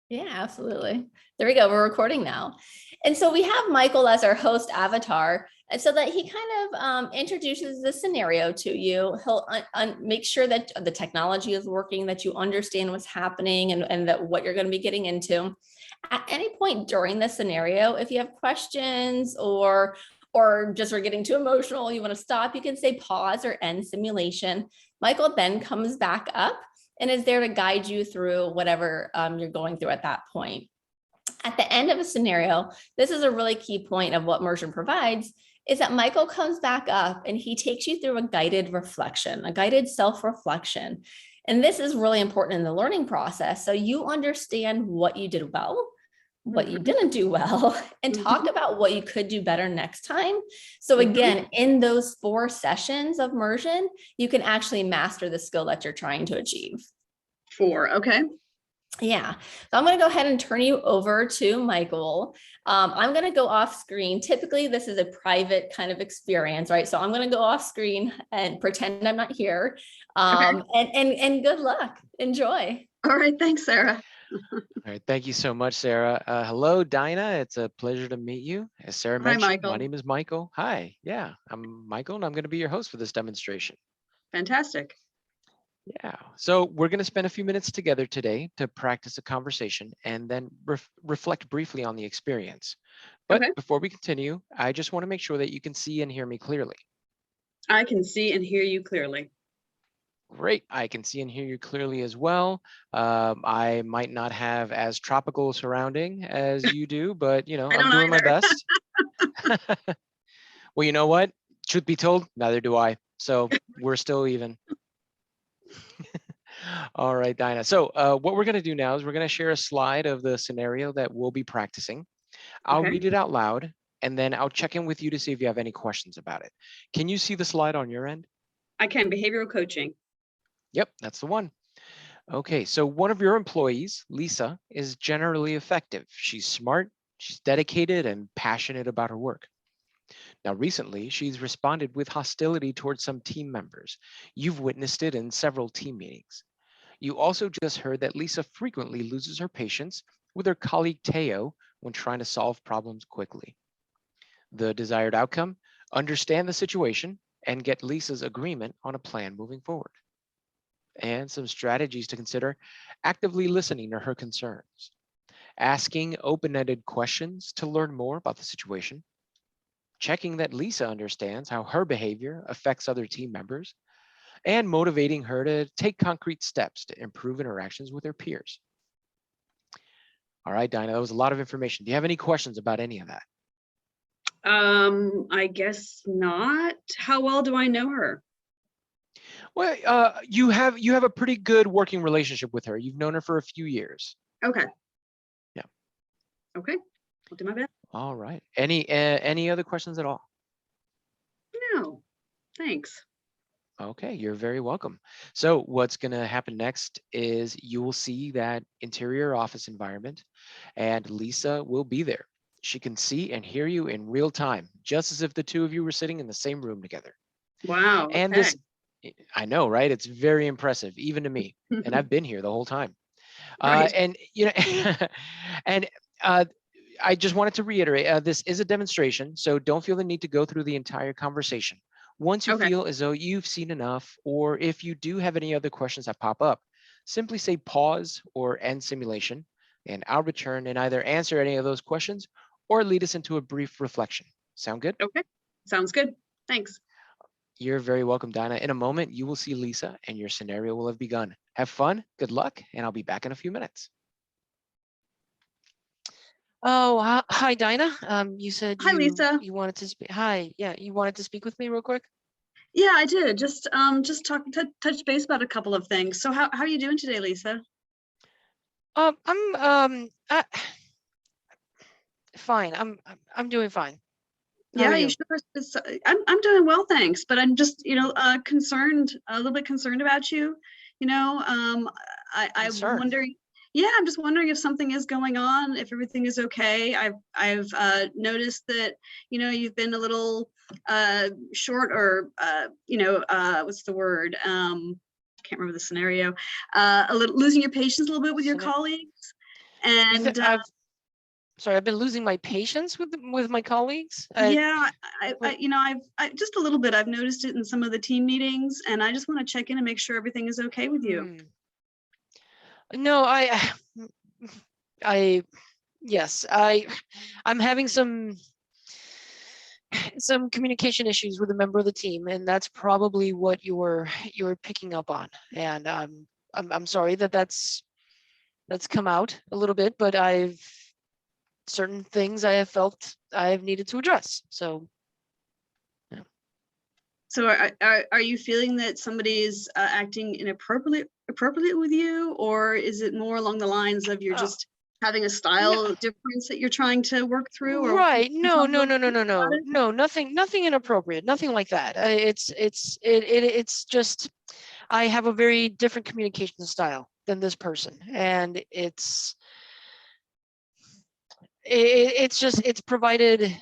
Yeah, absolutely. There we go. We're recording now. And so we have Michael as our host avatar, and so that he kind of introduces the scenario to you. He'll make sure that the technology is working, that you understand what's happening and that what you're going to be getting into. At any point during the scenario, if you have questions or just are getting too emotional, you want to stop, you can say pause or end simulation. Michael then comes back up and is there to guide you through whatever you're going through at that point. At the end of a scenario, this is a really key point of what Mursion provides, is that Michael comes back up and he takes you through a guided reflection, a guided self-reflection. And this is really important in the learning process. So you understand what you did well, what you didn't do well, and talked about what you could do better next time. So again, in those 4 sessions of immersion, you can actually master the skill that you're trying to achieve. 4, okay. Yeah, so I'm going to go ahead and turn you over to Michael. I'm going to go off screen. Typically, this is a private kind of experience, right? So I'm going to go off screen and pretend I'm not here. And good luck. Enjoy. All right, thanks, Sarah. All right, thank you so much, Sarah. Hello, Dinah. It's a pleasure to meet you. As Sarah mentioned, Michael. My name is Michael. Hi, yeah, I'm Michael, and I'm going to be your host for this demonstration. Fantastic. Yeah, so we're going to spend a few minutes together today to practice a conversation and then reflect briefly on the experience. But before we continue, I just want to make sure that you can see and hear me clearly. I can see and hear you clearly. Great, I can see and hear you clearly as well. I might not have as tropical surrounding as you do, but you know, I'm doing my best. Well, you know what? Truth be told, neither do I. So we're still even. All right, Dinah. So what we're going to do now is we're going to share a slide of the scenario that we'll be practicing. I'll read it out loud, and then I'll check in with you to see if you have any questions about it. Can you see the slide on your end? I can. Behavioral coaching. Yep, that's the one. Okay, so one of your employees, Lisa, is generally effective. She's smart, she's dedicated, and passionate about her work. Now, recently, she's responded with hostility towards some team members. You've witnessed it in several team meetings. You also just heard that Lisa frequently loses her patience with her colleague Teo when trying to solve problems quickly. The desired outcome, understand the situation and get Lisa's agreement on a plan moving forward. And some strategies to consider: actively listening to her concerns, asking open-ended questions to learn more about the situation, checking that Lisa understands how her behavior affects other team members, and motivating her to take concrete steps to improve interactions with her peers. All right, Dinah, that was a lot of information. Do you have any questions about any of that? I guess not. How well do I know her? Well, you have a pretty good working relationship with her. You've known her for a few years. Okay. Yeah. Okay, I'll do my best. All right. Any other questions at all? No, thanks. Okay, you're very welcome. So what's going to happen next is you will see that interior office environment, and Lisa will be there. She can see and hear you in real time, just as if the two of you were sitting in the same room together. Wow. And this, I know, right? It's very impressive, even to me. And I've been here the whole time. And you know, and I just wanted to reiterate, this is a demonstration, so don't feel the need to go through the entire conversation. Once you feel as though you've seen enough, or if you do have any other questions that pop up, simply say pause or end simulation, and I'll return and either answer any of those questions or lead us into a brief reflection. Sound good? Okay, sounds good. Thanks. You're very welcome, Dinah. In a moment, you will see Lisa and your scenario will have begun. Have fun, good luck, and I'll be back in a few minutes. Oh, hi, Dinah. You said Lisa. You wanted to speak. Hi, yeah, you wanted to speak with me real quick? Yeah, I did. Just touch base about a couple of things. So how are you doing today, Lisa? I'm fine. I'm doing fine. Yeah, you sure? I'm doing well, thanks. But I'm just, concerned, a little bit concerned about you. I'm wondering. Yeah, I'm just wondering if something is going on, if everything is okay. I've noticed that, you've been a little short, or what's the word? Can't remember the scenario. A little losing your patience a little bit with your colleagues. And Sorry, I've been losing my patience with my colleagues. yeah, I just a little bit. I've noticed it in some of the team meetings, and I just want to check in and make sure everything is okay with you. No, yes, I'm having some communication issues with a member of the team, and that's probably what you're picking up on. And I'm sorry that's come out a little bit, but certain things I have felt I've needed to address. So yeah. So are you feeling that somebody is acting inappropriately with you, or is it more along the lines of you're just having a style difference that you're trying to work through? Or right? No, nothing inappropriate, nothing like that. It's just I have a very different communication style than this person, and it's provided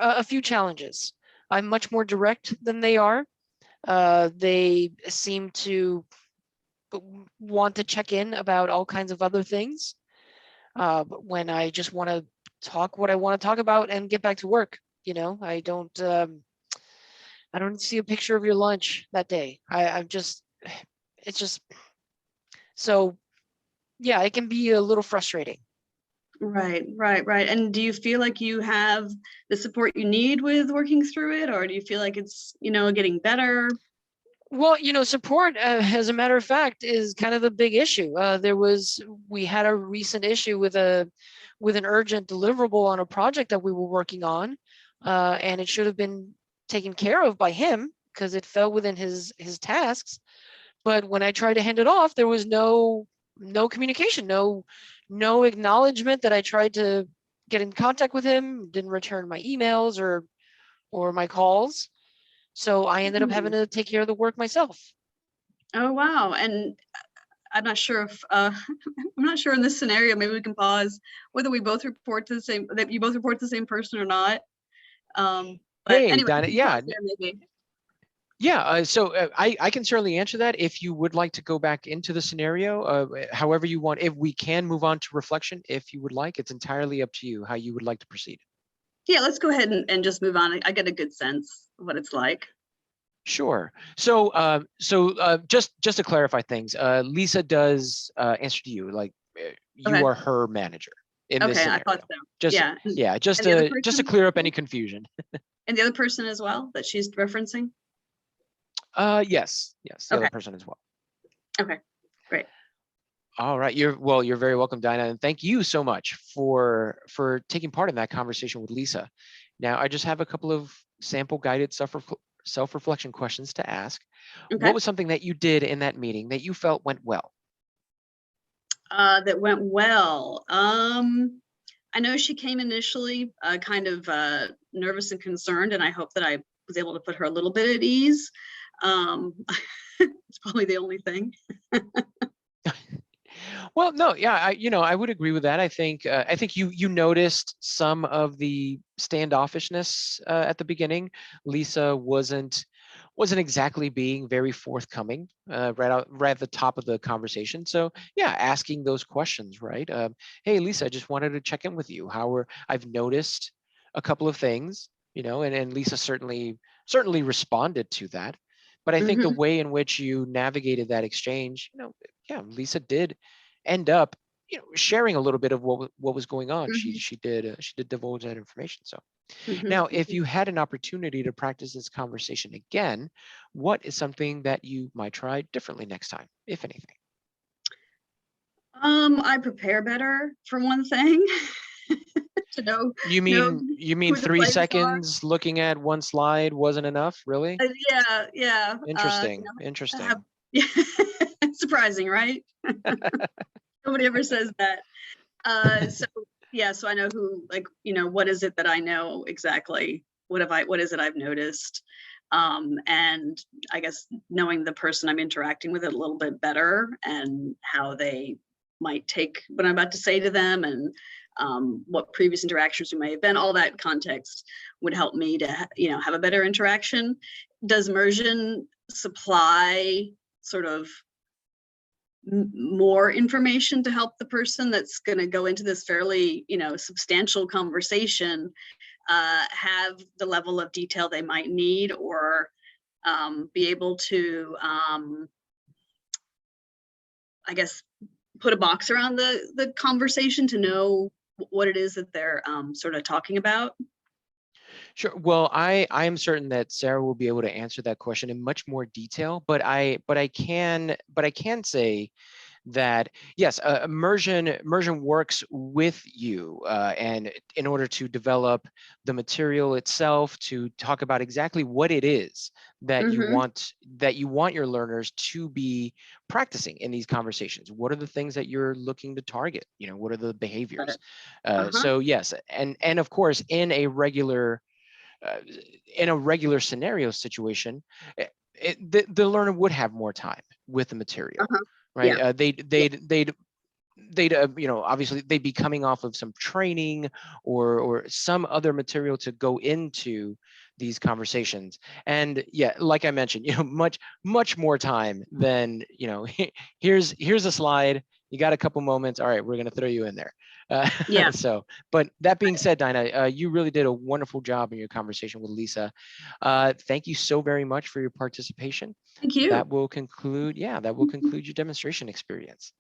a few challenges. I'm much more direct than they are. They seem to want to check in about all kinds of other things, but when I just want to talk what I want to talk about and get back to work, I don't see a picture of your lunch that day. It's just so yeah, it can be a little frustrating. Right. And do you feel like you have the support you need with working through it, or do you feel like it's, getting better? Well, support, as a matter of fact, is kind of a big issue. We had a recent issue with an urgent deliverable on a project that we were working on, and it should have been taken care of by him because it fell within his tasks. But when I tried to hand it off, there was no communication, no acknowledgement that I tried to get in contact with him, didn't return my emails or my calls. So I ended up having to take care of the work myself. Oh, wow. And I'm not sure if I'm not sure in this scenario, maybe we can pause whether we both report to the same person or not. But hey, anyway, Dinah, yeah. maybe. Yeah, so I can certainly answer that if you would like to go back into the scenario, however you want. If we can move on to reflection, if you would like, it's entirely up to you how you would like to proceed. Yeah, let's go ahead and just move on. I get a good sense of what it's like. Sure. So, just to clarify things, Lisa does answer to you, like you are her manager in this scenario. I thought so. Just to clear up any confusion. And the other person as well that she's referencing? Yes, the other person as well. Okay, great. All right, you're very welcome, Dinah, and thank you so much for taking part in that conversation with Lisa. Now, I just have a couple of sample guided self-reflection questions to ask. Okay. What was something that you did in that meeting that you felt went well? That went well. I know she came initially kind of nervous and concerned, and I hope that I was able to put her a little bit at ease. It's probably the only thing. Well, no, yeah, I would agree with that. I think you noticed some of the standoffishness at the beginning. Lisa wasn't exactly being very forthcoming right at the top of the conversation. So yeah, asking those questions, right? Hey, Lisa, I just wanted to check in with you. I've noticed a couple of things, and Lisa certainly responded to that. But I think the way in which you navigated that exchange, yeah, Lisa did end up, sharing a little bit of what was going on. She did divulge that information. So now, if you had an opportunity to practice this conversation again, what is something that you might try differently next time, if anything? I prepare better for one thing. To know. You mean 3 seconds looking at one slide wasn't enough, really? Yeah. Interesting. Surprising, right? Nobody ever says that. So I know who, what is it that I know exactly? What is it I've noticed? And I guess knowing the person I'm interacting with a little bit better and how they might take what I'm about to say to them, and what previous interactions we may have been, all that context would help me to, have a better interaction. Does Mursion supply sort of more information to help the person that's going to go into this fairly, you know, substantial conversation have the level of detail they might need, or be able to, I guess, put a box around the conversation to know what it is that they're sort of talking about? Sure. Well, I am certain that Sarah will be able to answer that question in much more detail, but I can say that yes, Mursion works with you, and in order to develop the material itself, to talk about exactly what it is that you want your learners to be practicing in these conversations. What are the things that you're looking to target? You know, what are the behaviors? So yes, and of course, in a regular scenario situation, the learner would have more time with the material, right? Yeah. They'd you know, obviously they'd be coming off of some training or some other material to go into these conversations. And yeah, like I mentioned, you know, much more time than, you know, here's a slide, you got a couple moments, all right, we're going to throw you in there. Yeah. So, but that being said, Dinah, you really did a wonderful job in your conversation with Lisa. Thank you so very much for your participation. Thank you. That will conclude, yeah, that will conclude your demonstration experience.